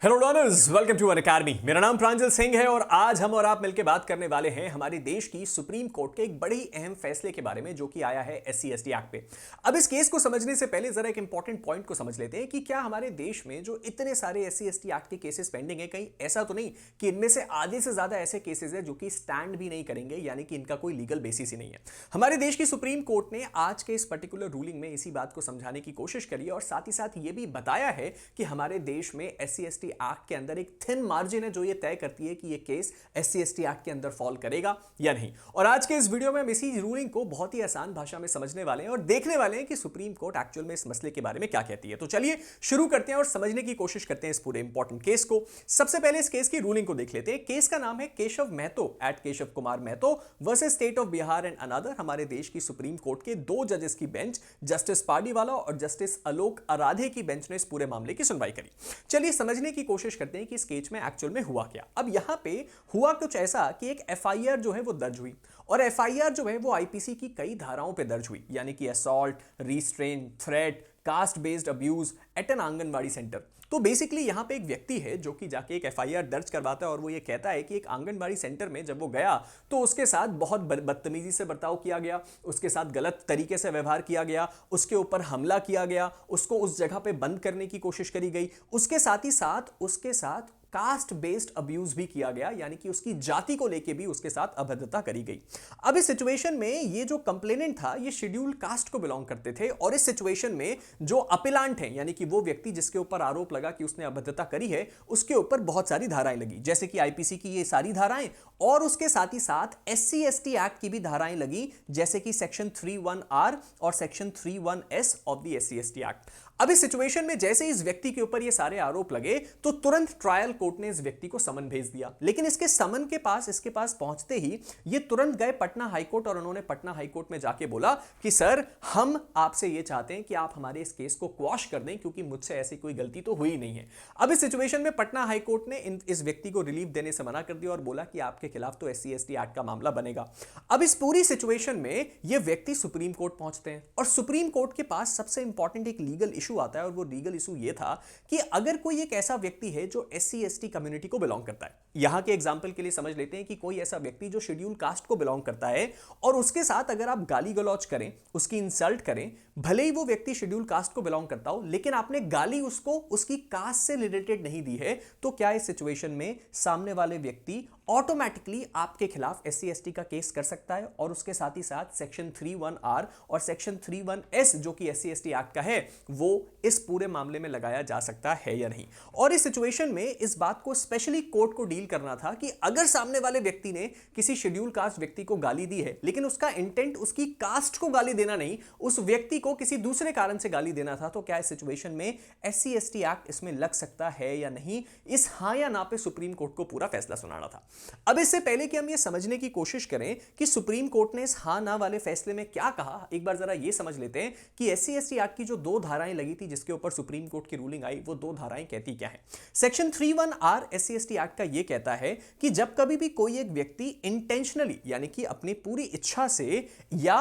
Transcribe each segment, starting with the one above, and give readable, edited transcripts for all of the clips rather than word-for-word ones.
Hello learners, welcome to Unacademy. मेरा नाम प्रांजल सिंह है और आज हम और आप मिलकर बात करने वाले हैं हमारे देश की सुप्रीम कोर्ट के एक बड़े ही अहम फैसले के बारे में जो कि आया है एससी एसटी एक्ट पे। अब इस केस को समझने से पहले जरा एक इंपॉर्टेंट पॉइंट को समझ लेते हैं कि क्या हमारे देश में जो इतने सारे एससी एसटी एक्ट के केसेस पेंडिंग है, कहीं ऐसा तो नहीं कि इनमें से आधे से ज्यादा ऐसे केसेस है जो कि स्टैंड भी नहीं करेंगे, यानी कि इनका कोई लीगल बेसिस ही नहीं है। हमारे देश की सुप्रीम कोर्ट ने आज के इस पर्टिकुलर रूलिंग में इसी बात को समझाने की कोशिश करी और साथ ही साथ ये भी बताया है कि हमारे देश में एससी एसटी एक्ट के अंदर एक थिन मार्जिन है जो ये तय करती है कि ये केस एससी एसटी एक्ट के अंदर फॉल करेगा या नहीं। और आज के इस वीडियो में हम इसी रूलिंग को बहुत ही आसान भाषा में समझने वाले हैं और देखने वाले हैं कि सुप्रीम कोर्ट एक्चुअल में इस मसले के बारे में क्या कहती है। तो चलिए शुरू करते हैं और समझने की कोशिश करते हैं इस पूरे इंपॉर्टेंट केस को। सबसे पहले इस केस की रूलिंग को देख लेते हैं। केस का नाम है Keshav Mahto at Keshav Kumar Mahto versus state of Bihar and another. हमारे देश की सुप्रीम कोर्ट के दो जजेस की बेंच, जस्टिस पार्डीवाला और जस्टिस आलोक आराधे की बेंच ने इस पूरे मामले की सुनवाई करी। चलिए समझने की कोशिश करते हैं कि इस केस में एक्चुअल में हुआ क्या। अब यहां पे हुआ कुछ ऐसा कि एक एफआईआर जो है वो दर्ज हुई और एफआईआर जो है वो आईपीसी की कई धाराओं पे दर्ज हुई, यानी कि assault, restrain, threat, caste based abuse at an anganwadi centre. तो बेसिकली यहां पे एक व्यक्ति है जो कि जाके एक एफआईआर दर्ज करवाता है और वो ये कहता है कि एक आंगनबाड़ी सेंटर में जब वो गया तो उसके साथ बहुत बदतमीजी से बर्ताव किया गया, उसके साथ गलत तरीके से व्यवहार किया गया, उसके ऊपर हमला किया गया, उसको उस जगह पे बंद करने की कोशिश करी गई, उसके साथ उसके साथ कास्ट बेस्ड अब्यूज भी किया गया, यानी कि उसकी जाति को लेके भी उसके साथ अभद्रता करी गई। अब इस सिचुएशन में ये जो कंप्लेनेंट था ये शेड्यूल्ड कास्ट को बिलोंग करते थे और इस सिचुएशन में जो अपीलांट है, यानी कि वो व्यक्ति जिसके ऊपर आरोप लगा कि उसने अभद्रता करी है, उसके ऊपर बहुत सारी धाराएं लगी, जैसे कि आईपीसी की ये सारी धाराएं और उसके साथ ही साथ एससी एसटी एक्ट की भी धाराएं लगी, जैसे कि सेक्शन 31R और section 31S of the SC ST act. अब इस सिचुएशन में जैसे इस व्यक्ति के ऊपर ये सारे आरोप लगे तो तुरंत ट्रायल कोर्ट ने इस व्यक्ति को समन भेज दिया। लेकिन इसके समन के पास इसके पास पहुंचते ही ये तुरंत गए पटना हाईकोर्ट और उन्होंने पटना हाईकोर्ट में जाके बोला कि सर, हम आपसे ये चाहते हैं कि आप हमारे इस केस को क्वॉश कर दें क्योंकि मुझसे ऐसी कोई गलती तो हुई नहीं है। अब इस सिचुएशन में पटना हाईकोर्ट ने इस व्यक्ति को रिलीफ देने से मना कर दिया और बोला कि आपके खिलाफ तो एससी एसटी एक्ट का मामला बनेगा। अब इस पूरी सिचुएशन में ये व्यक्ति सुप्रीम कोर्ट पहुंचते हैं और सुप्रीम कोर्ट के पास सबसे इंपॉर्टेंट एक लीगल इशू आता है और वो लीगल इशू ये था कि अगर कोई एक ऐसा व्यक्ति है जो एससी एसटी कम्युनिटी को बिलोंग करता है, यहां के एग्जांपल के लिए समझ लेते हैं कि कोई ऐसा व्यक्ति जो शेड्यूल कास्ट को बिलोंग करता है और उसके साथ अगर आप गाली गलौज करें, उसकी इंसल्ट करें, भले ही वो व्यक्ति शेड्यूल कास्ट को बिलोंग करता हो, लेकिन आपने गाली उसको उसकी कास्ट से रिलेटेड नहीं दी है, तो क्या इस सिचुएशन में सामने वाले व्यक्ति ऑटोमेटिकली आपके खिलाफ एससी एसटी का केस कर सकता है और उसके साथ ही साथ सेक्शन 31R और सेक्शन 31S जो कि एससी एसटी एक्ट का है वो इस पूरे मामले में लगाया जा सकता है या नहीं। और इस सिचुएशन में इस बात को स्पेशली कोर्ट को डील करना था कि अगर सामने वाले व्यक्ति ने किसी शेड्यूल कास्ट व्यक्ति को गाली दी है लेकिन उसका इंटेंट उसकी कास्ट को गाली देना नहीं, उस व्यक्ति को किसी दूसरे कारण से गाली देना था, तो क्या इस सिचुएशन में एससी एसटी एक्ट इसमें लग सकता है या नहीं, इस हां या ना पे सुप्रीम कोर्ट को पूरा फैसला सुनाना था। अब इससे पहले कि हम ये समझने की कोशिश करें कि सुप्रीम कोर्ट ने इस हां ना वाले फैसले में क्या कहा, एक बार जरा ये समझ लेते हैं कि एससी एसटी एक्ट की जो दो धाराएं लगी थी जिसके ऊपर सुप्रीम कोर्ट की रूलिंग आई, वो दो धाराएं कहती क्या है। Section 31R SC ST act का ये कहता है कि जब कभी भी कोई एक व्यक्ति इंटेंशनली, यानी कि अपनी पूरी इच्छा से या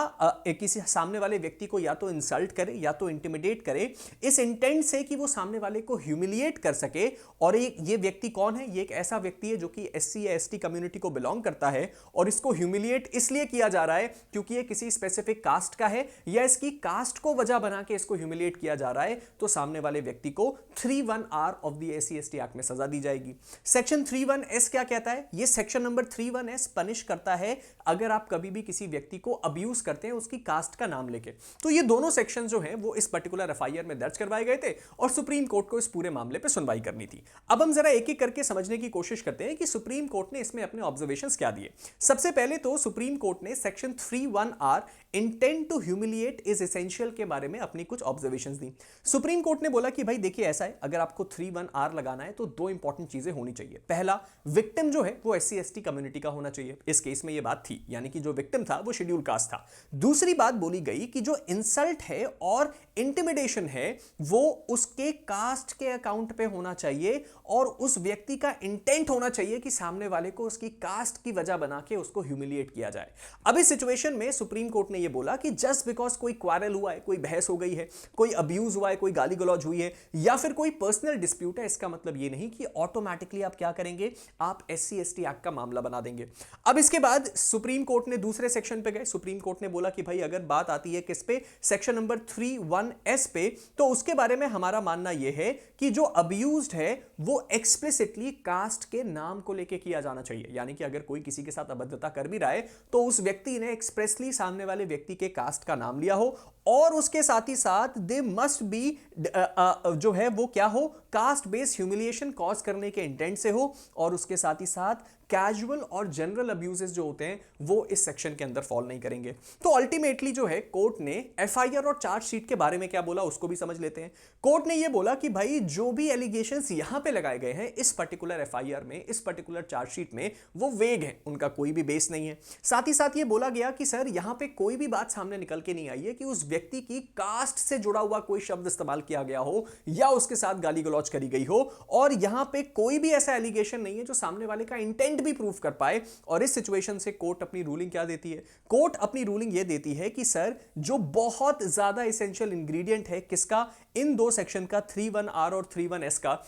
किसी सामने वाले व्यक्ति को या तो इंसल्ट करे या तो इंटिमिडेट करे, इस इंटेंट से कि वो सामने वाले को ह्यूमिलिएट कर सके, और ये व्यक्ति कौन है, ये एक ऐसा व्यक्ति है जो कि एससी या एसटी कम्युनिटी को बिलोंग करता है और इसको ह्यूमिलिएट इसलिए किया जा रहा है क्योंकि ये किसी स्पेसिफिक कास्ट का है या इसकी कास्ट को वजह बना के इसको ह्यूमिलिएट किया जा रहा है, तो सामने वाले व्यक्ति को 31R of the SC ST act में सजा दी जाएगी। सेक्शन 31S क्या कहता है, ये सेक्शन नंबर 31S पनिश करता है अगर आप कभी भी किसी व्यक्ति को अब्यूज करते हैं उसकी कास्ट का नाम लेके। तो ये दोनों सेक्शन जो हैं वो इस पर्टिकुलर एफआईआर में दर्ज करवाए गए थे और सुप्रीम कोर्ट को इस पूरे मामले पे सुनवाई करनी थी। अब हम जरा एक एक करके समझने की कोशिश करते हैं कि सुप्रीम कोर्ट ने इसमें अपने ऑब्जर्वेशंस क्या दिए। सबसे पहले तो सुप्रीम कोर्ट ने section 31R intent to humiliate is essential के बारे में अपनी कुछ ऑब्जर्वेशंस दी। सुप्रीम कोर्ट ने बोला कि भाई देखिए ऐसा है, अगर आपको 31R लगाना है तो दो इंपॉर्टेंट चीजें होनी चाहिए। पहला, विक्टिम जो है वो एससी एसटी कम्युनिटी का होना चाहिए, इस केस में ये बात थी, यानी कि जो विक्टिम था वो शेड्यूल कास्ट था। दूसरी बात बोली गई कि जो इंसल्ट है और इंटिमिडेशन है वो उसके कास्ट के अकाउंट पे होना चाहिए और उस व्यक्ति का इंटेंट होना चाहिए कि सामने वाले को उसकी कास्ट की वजह बना के उसको ह्यूमिलिएट किया जाए। अब इस सिचुएशन में सुप्रीम कोर्ट ने ने यह बोला कि जस्ट बिकॉज कोई क्वारल हुआ है, कोई बहस हो गई है, कोई अब्यूज हुआ है, कोई गाली गलौज हुई है या फिर कोई पर्सनल डिस्प्यूट है, इसका मतलब यह नहीं कि ऑटोमेटिकली आप क्या करेंगे, आप SC ST एक्ट का मामला बना देंगे। अब इसके बाद सुप्रीम कोर्ट ने दूसरे सेक्शन पे गए। सुप्रीम कोर्ट ने बोला कि भाई अगर बात आती है किस पे, सेक्शन नंबर 31S पे, तो उसके बारे में हमारा मानना यह है कि जो अब्यूज्ड है वो एक्सप्लिसिटली कास्ट के नाम को लेके किया जाना चाहिए। यानी कि अगर कोई किसी के साथ अभद्रता कर भी रहा है तो उस व्यक्ति ने एक्सप्रेसली सामने वाले व्यक्ति के कास्ट का नाम लिया हो और उसके साथ ही साथ दे मस्ट बी जो है वो क्या हो, कास्ट बेस्ड ह्यूमिलिएशन कॉज करने के इंटेंट से हो और उसके साथ ही साथ कैजुअल और जनरल अब्यूजेस जो होते हैं वो इस सेक्शन के अंदर फॉल नहीं करेंगे। तो अल्टीमेटली जो है कोर्ट ने FIR और चार्जशीट के बारे में क्या बोला उसको भी समझ लेते हैं। कोर्ट ने यह बोला कि भाई जो भी एलिगेशंस यहां पे लगाए गए हैं इस पर्टिकुलर FIR में, इस पर्टिकुलर चार्जशीट में, वो वेग है, उनका कोई भी बेस नहीं है। साथ ही साथ ये बोला गया कि सर यहां पे कोई भी बात सामने निकल के नहीं आई है कि उस व्यक्ति की कास्ट से जुड़ा हुआ कोई शब्द इस्तेमाल किया गया हो या उसके साथ गाली गलौज करी गई हो, और यहां पे कोई भी ऐसा एलिगेशन नहीं है जो सामने वाले का इंटेंट भी प्रूफ कर पाए। और इस सिचुएशन से कोर्ट अपनी रूलिंग क्या देती है, कोर्ट अपनी रूलिंग यह देती है कि सर जो बहुत ज्यादा एसेंशियल इंग्रेडिएंट है किसका, इन दो सेक्शन का 31R और 31S का,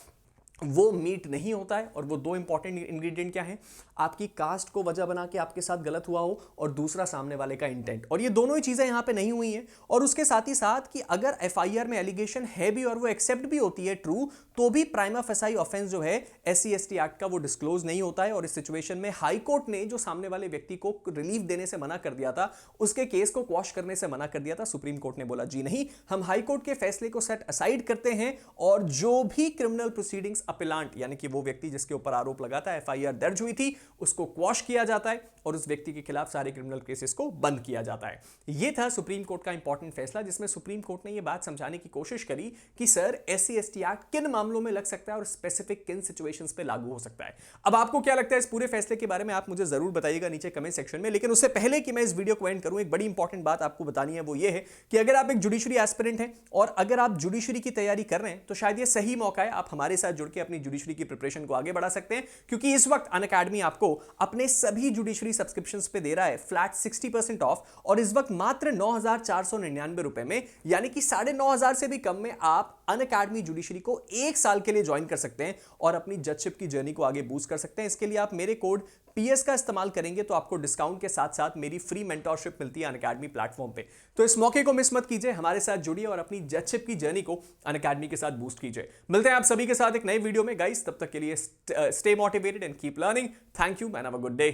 वो मीट नहीं होता है। और वो दो इंपॉर्टेंट इंग्रेडिएंट क्या हैं, आपकी कास्ट को वजह बना के आपके साथ गलत हुआ हो और दूसरा सामने वाले का इंटेंट, और ये दोनों ही चीजें यहां पे नहीं हुई हैं। और उसके साथ ही साथ कि अगर FIR में एलिगेशन है भी और वो एक्सेप्ट भी होती है ट्रू, तो भी प्राइमा फेसाई ऑफेंस जो है SC ST एक्ट का वो डिस्क्लोज नहीं होता है। और इस सिचुएशन में हाई कोर्ट ने जो सामने वाले व्यक्ति को रिलीफ देने से मना कर दिया था, उसके केस को क्वॉश करने से मना कर दिया था, सुप्रीम कोर्ट ने बोला जी नहीं, हम हाई कोर्ट के फैसले को सेट असाइड करते हैं और जो भी क्रिमिनल प्रोसीडिंग्स अपिलांट यानी कि वो व्यक्ति जिसके ऊपर आरोप लगा था, FIR दर्ज हुई थी, उसको क्वॉश किया जाता है और उस व्यक्ति के खिलाफ सारे क्रिमिनल केसेस को बंद किया जाता है। यह था सुप्रीम कोर्ट का इंपॉर्टेंट फैसला, जिसमें सुप्रीम कोर्ट ने यह बात समझाने की कोशिश करी कि सर SC ST एक्ट किन मामलों में लग सकता है और स्पेसिफिक किन सिचुएशंस पे लागू हो सकता है। अब आपको क्या लगता है इस पूरे फैसले के बारे में, आप मुझे जरूर बताइएगा नीचे कमेंट सेक्शन में। लेकिन उससे पहले कि मैं इस वीडियो को एंड करूं, एक बड़ी इंपॉर्टेंट बात आपको बतानी है, वो ये है कि अगर आप एक जुडिशरी एस्पिरेंट हैं और अगर आप जुडिशरी की तैयारी कर रहे हैं तो शायद ये सही मौका है, आप हमारे साथ जुड़ के अपनी जुडिशरी की प्रिपरेशन को आगे बढ़ा सकते हैं। क्योंकि इस वक्त अनअकैडमी आपको अपने सभी जुडिशरी सब्सक्रिप्शंस पे दे रहा है फ्लैट 60% ऑफ, और इस वक्त मात्र 9,499 रुपए में, यानी कि 9,500 से भी कम में आप अनअकैडमी जुडिशरी को 1 साल के लिए ज्वाइन कर सकते हैं और अपनी जजशिप की जर्नी को आगे बूस्ट कर सकते हैं। इसके लिए आप मेरे कोड PS का इस्तेमाल करेंगे तो आपको डिस्काउंट के साथ साथ मेरी फ्री मेंटरशिप मिलती है अनअकैडमी प्लेटफॉर्म पे। तो इस मौके को मिस मत कीजिए, हमारे साथ जुड़िए और अपनी जजशिप की जर्नी को अनअकैडमी के साथ बूस्ट कीजिए। मिलते हैं आप सभी के साथ एक नए वीडियो में गाइस, तब तक के लिए stay motivated and keep learning. Thank you and have a good day.